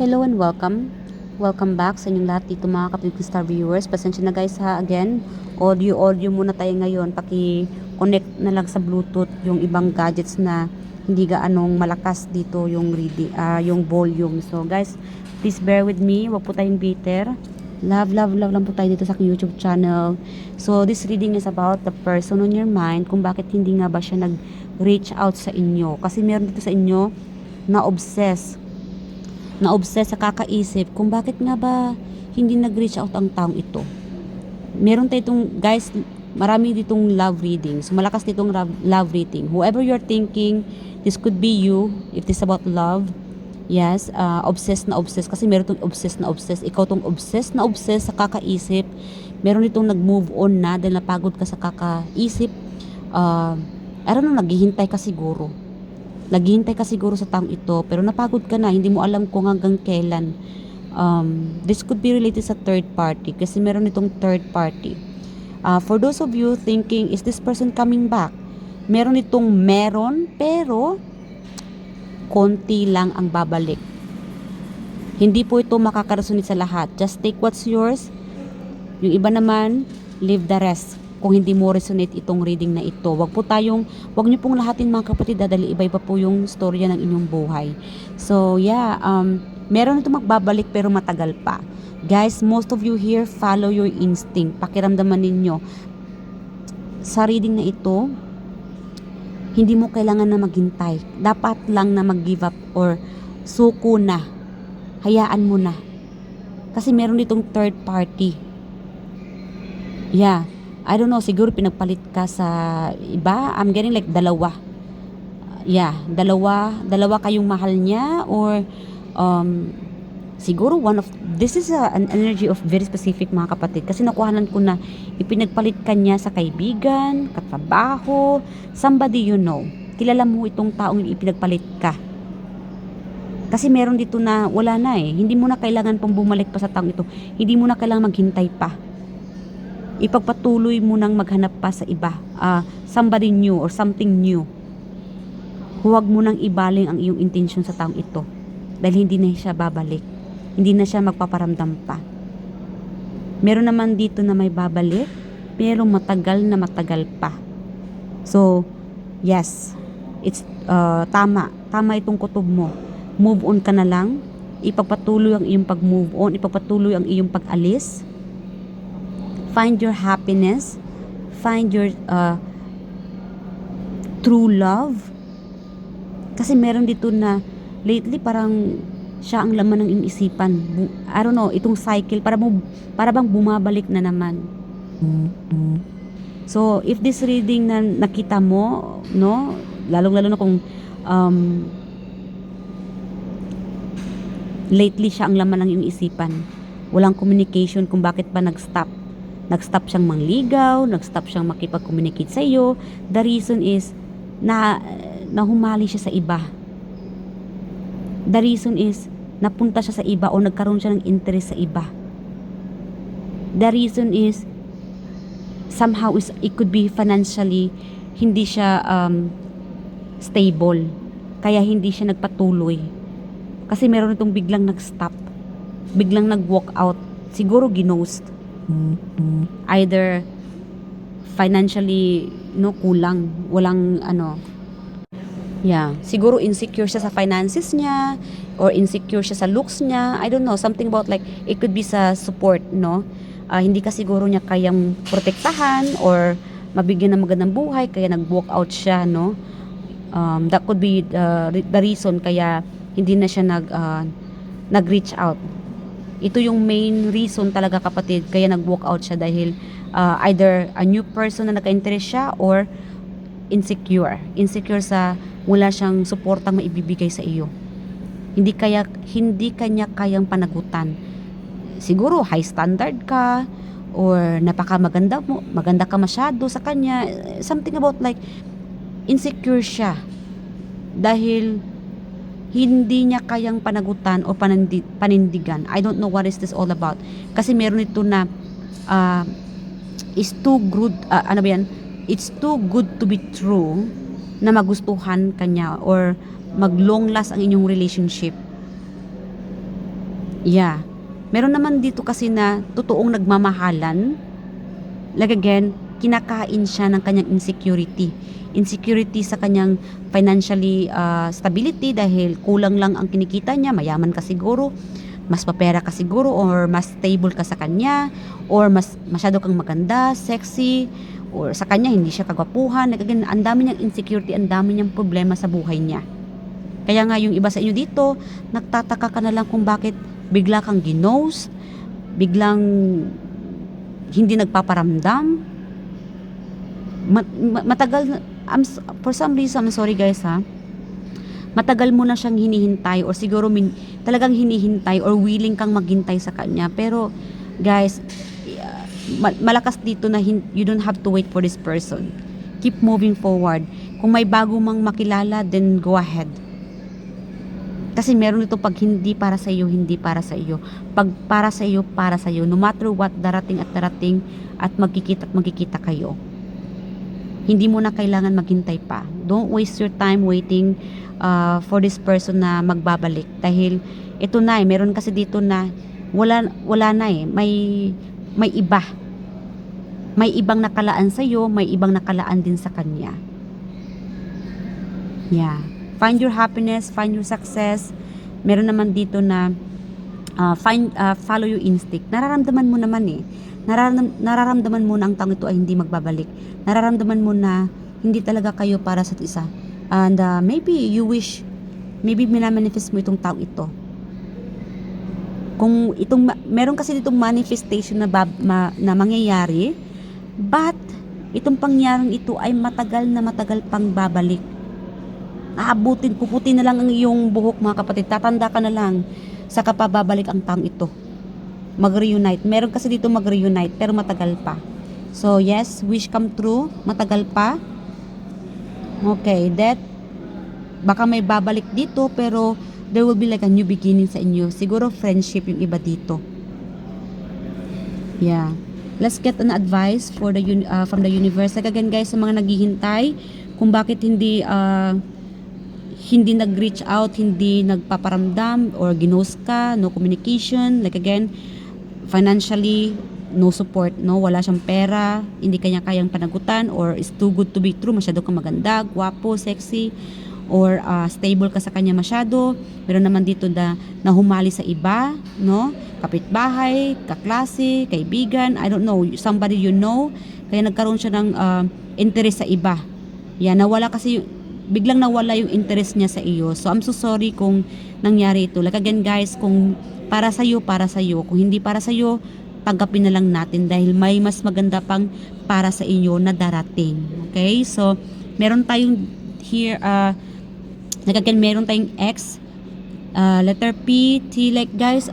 Hello and welcome. Welcome back sa inyong lahat dito mga Kapitid Star viewers. Pasensya na guys ha, again, audio muna tayo ngayon. Paki-connect na lang sa Bluetooth yung ibang gadgets na hindi gaanong malakas dito yung reading, yung volume. So guys, please bear with me. Huwag po tayong bitter. Love lang po tayo dito sa aking YouTube channel. So this reading is about the person on your mind, kung bakit hindi nga ba siya nag-reach out sa inyo. Kasi meron dito sa inyo na-obsess sa kakaisip kung bakit nga ba hindi nag-reach out ang taong ito. Meron tayo itong, guys, marami ditong love reading. So, malakas ditong love reading. Whoever you're thinking, this could be you, if this is about love. Yes, obsessed na obsessed. Kasi meron itong obsessed na obsessed. Ikaw itong obsessed na obsessed sa kakaisip. Meron itong nag-move on na dahil napagod ka sa kakaisip. I don't know, naghihintay ka siguro. Naghihintay ka siguro sa taong ito, pero napagod ka na, hindi mo alam kung hanggang kailan. This could be related sa third party, kasi meron itong third party. For those of you thinking, is this person coming back? Meron itong pero konti lang ang babalik. Hindi po ito makakaresonate sa lahat. Just take what's yours. Yung iba naman, leave the rest. Kung hindi mo resonate itong reading na ito, wag niyo pong lahatin mga kapatid, dahil iba-iba po yung storya ng inyong buhay. So yeah, meron ito magbabalik pero matagal pa. Guys, most of you here, follow your instinct. Pakiramdaman ninyo. Sa reading na ito, hindi mo kailangan na maghintay. Dapat lang na mag-give up or suko na. Hayaan mo na. Kasi meron itong third party. Yeah. I don't know, siguro pinagpalit ka sa iba. I'm getting like dalawa. Yeah, dalawa kayong mahal niya, or siguro this is an energy of very specific mga kapatid. Kasi nakuhanan ko na ipinagpalit ka niya sa kaibigan, katrabaho, somebody you know. Kilala mo itong taong ipinagpalit ka. Kasi meron dito na wala na eh. Hindi mo na kailangan pang bumalik pa sa taong ito. Hindi mo na kailangan maghintay pa. Ipagpatuloy mo nang maghanap pa sa iba, somebody new or something new. Huwag mo nang ibaling ang iyong intention sa taong ito, dahil hindi na siya babalik, hindi na siya magpaparamdam pa. Meron naman dito na may babalik, pero matagal pa. So yes, it's tama itong kutob mo. Move on ka na lang, ipagpatuloy ang iyong pag-move on, ipagpatuloy ang iyong pag-alis. Find your happiness. Find your true love. Kasi meron dito na lately parang siya ang laman ng iyong isipan. I don't know, itong cycle para bang bumabalik na naman. So, if this reading na nakita mo, no, lalong-lalo na kung lately siya ang laman ng iyong isipan. Walang communication kung bakit ba nag-stop siyang mangligaw, nag-stop siyang makipag-communicate sa iyo. The reason is nahumali siya sa iba. The reason is napunta siya sa iba o nagkaroon siya ng interest sa iba. The reason is somehow it could be financially hindi siya stable. Kaya hindi siya nagpatuloy. Kasi meron itong biglang nag-stop. Biglang nag-walk out. Siguro ginost. Either financially kulang, walang siguro insecure siya sa finances niya, or insecure siya sa looks niya. I don't know, something about like it could be sa support, hindi ka siguro niya kayang protektahan or mabigyan ng magandang buhay, kaya nag-walk out siya, that could be the reason kaya hindi na siya nag-reach out. Ito yung main reason talaga kapatid, kaya nag-walk out siya, dahil either a new person na naka-interest siya, or insecure sa wala siyang suportang maibibigay sa iyo. Hindi kanya kayang panagutan. Siguro high standard ka, or maganda ka masyado sa kanya. Something about like insecure siya dahil hindi niya kayang panagutan o panindigan. I don't know what is this all about. Kasi meron ito na is too good, it's too good to be true na magustuhan kanya or mag long last ang inyong relationship. Yeah. Meron naman dito kasi na totoong nagmamahalan. Like again, kinakain siya ng kanyang insecurity. Insecurity sa kanyang financially stability dahil kulang lang ang kinikita niya, mayaman ka siguro, mas papera ka siguro, or mas stable ka sa kanya, or mas masyado kang maganda, sexy, or sa kanya hindi siya kagwapuhan. Like again, ang dami niyang insecurity, ang dami niyang problema sa buhay niya. Kaya nga yung iba sa inyo dito, nagtataka ka na lang kung bakit bigla kang ginost, biglang hindi nagpaparamdam. Matagal, for some reason, I'm sorry guys ha, matagal mo na siyang hinihintay, or siguro talagang hinihintay or willing kang maghintay sa kanya. Pero guys, malakas dito na you don't have to wait for this person. Keep moving forward. Kung may bago mang makilala, then go ahead. Kasi meron ito pag hindi para sa iyo, hindi para sa iyo. Pag para sa iyo, para sa iyo. No matter what, darating at magkikita kayo. Hindi mo na kailangan maghintay pa. Don't waste your time waiting for this person na magbabalik. Dahil ito na meron kasi dito na wala na may iba. May ibang nakalaan sa iyo, may ibang nakalaan din sa kanya. Yeah. Find your happiness, find your success. Meron naman dito na follow your instinct. Nararamdaman mo naman nararamdaman mo na ang taong ito ay hindi magbabalik. Nararamdaman mo na hindi talaga kayo para sa isa. And maybe you wish, maybe minamanifest mo itong taong ito. Kung meron kasi ditong manifestation na mangyayari, but itong pangyaring ito ay matagal pang babalik. Puputin na lang ang iyong buhok mga kapatid. Tatanda ka na lang sa kapababalik ang taong ito. Mag-reunite. Meron kasi dito mag-reunite pero matagal pa. So yes, wish come true. Matagal pa. Okay, baka may babalik dito pero there will be like a new beginning sa inyo. Siguro friendship yung iba dito. Yeah. Let's get an advice for from the universe. Like again guys, sa mga naghihintay kung bakit hindi nag-reach out, hindi nagpaparamdam, or ginost ka, no communication. Like again, financially, no support, no, wala siyang pera, hindi kanya kayang panagutan, or is too good to be true, masyado kang maganda, gwapo, sexy, or stable ka sa kanya masyado. Meron naman dito na humali sa iba, no, kapitbahay, kaklase, kaibigan, I don't know, somebody you know, kaya nagkaroon siya ng interest sa iba. Yan, biglang nawala yung interest niya sa iyo. So I'm so sorry kung nangyari ito. Like again guys, kung para sa iyo, para sa iyo. Kung hindi para sa iyo, tanggapin na lang natin dahil may mas maganda pang para sa iyo na darating. Okay? So meron tayong here like again, meron tayong X, letter P, T. Like guys,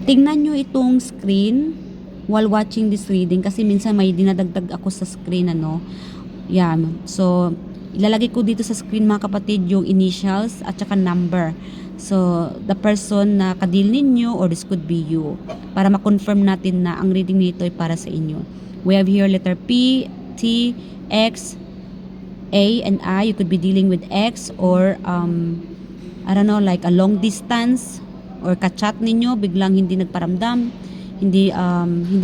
tingnan nyo itong screen while watching this reading kasi minsan may dinadagdag ako sa screen Yan. So ilalagay ko dito sa screen mga kapatid yung initials at saka number. So the person na kadil ninyo, or this could be you, para ma-confirm natin na ang reading nito ay para sa inyo. We have here letter P, T, X, A, and I. You could be dealing with X, or I don't know, like a long distance, or ka-chat ninyo, biglang hindi nagparamdam, hindi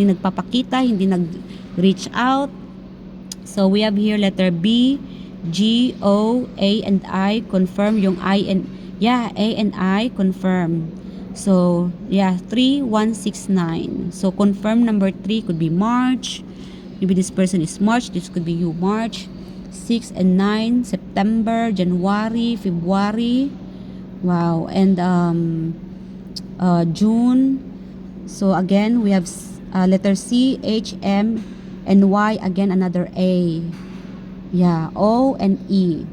nagpapakita, hindi nag-reach out. So we have here letter B, G, O, A, and I. Confirm yung I and A and I confirm. So 3169. So confirm number 3 could be March. Maybe this person is March. This could be you, March. 6 and 9, September, January, February. Wow. And June. So again, we have letter C, H, M, and Y. Again, another A. Yeah, O and E.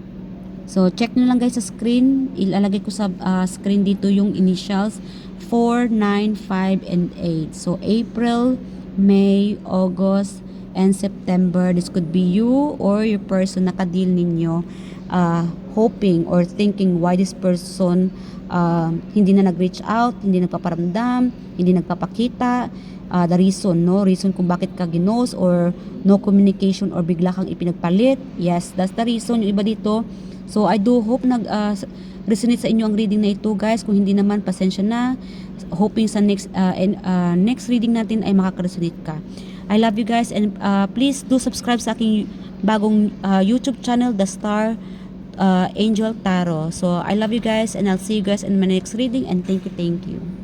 So check nyo lang guys sa screen. Ilalagay ko sa screen dito yung initials 4, 9, 5, and 8. So April, May, August, and September. This could be you or your person na ka-deal ninyo, hoping or thinking why this person hindi na nag-reach out, hindi nagpaparamdam, hindi nagpapakita. The reason kung bakit ka ginos, or no communication, or bigla kang ipinagpalit. Yes, that's the reason yung iba dito. So I do hope resonate sa inyo ang reading na ito, guys. Kung hindi naman, pasensya na. Hoping sa next reading natin ay makaka-resonate ka. I love you guys, and please do subscribe sa aking bagong YouTube channel, The Star Angel Tarot. So I love you guys, and I'll see you guys in my next reading, and thank you.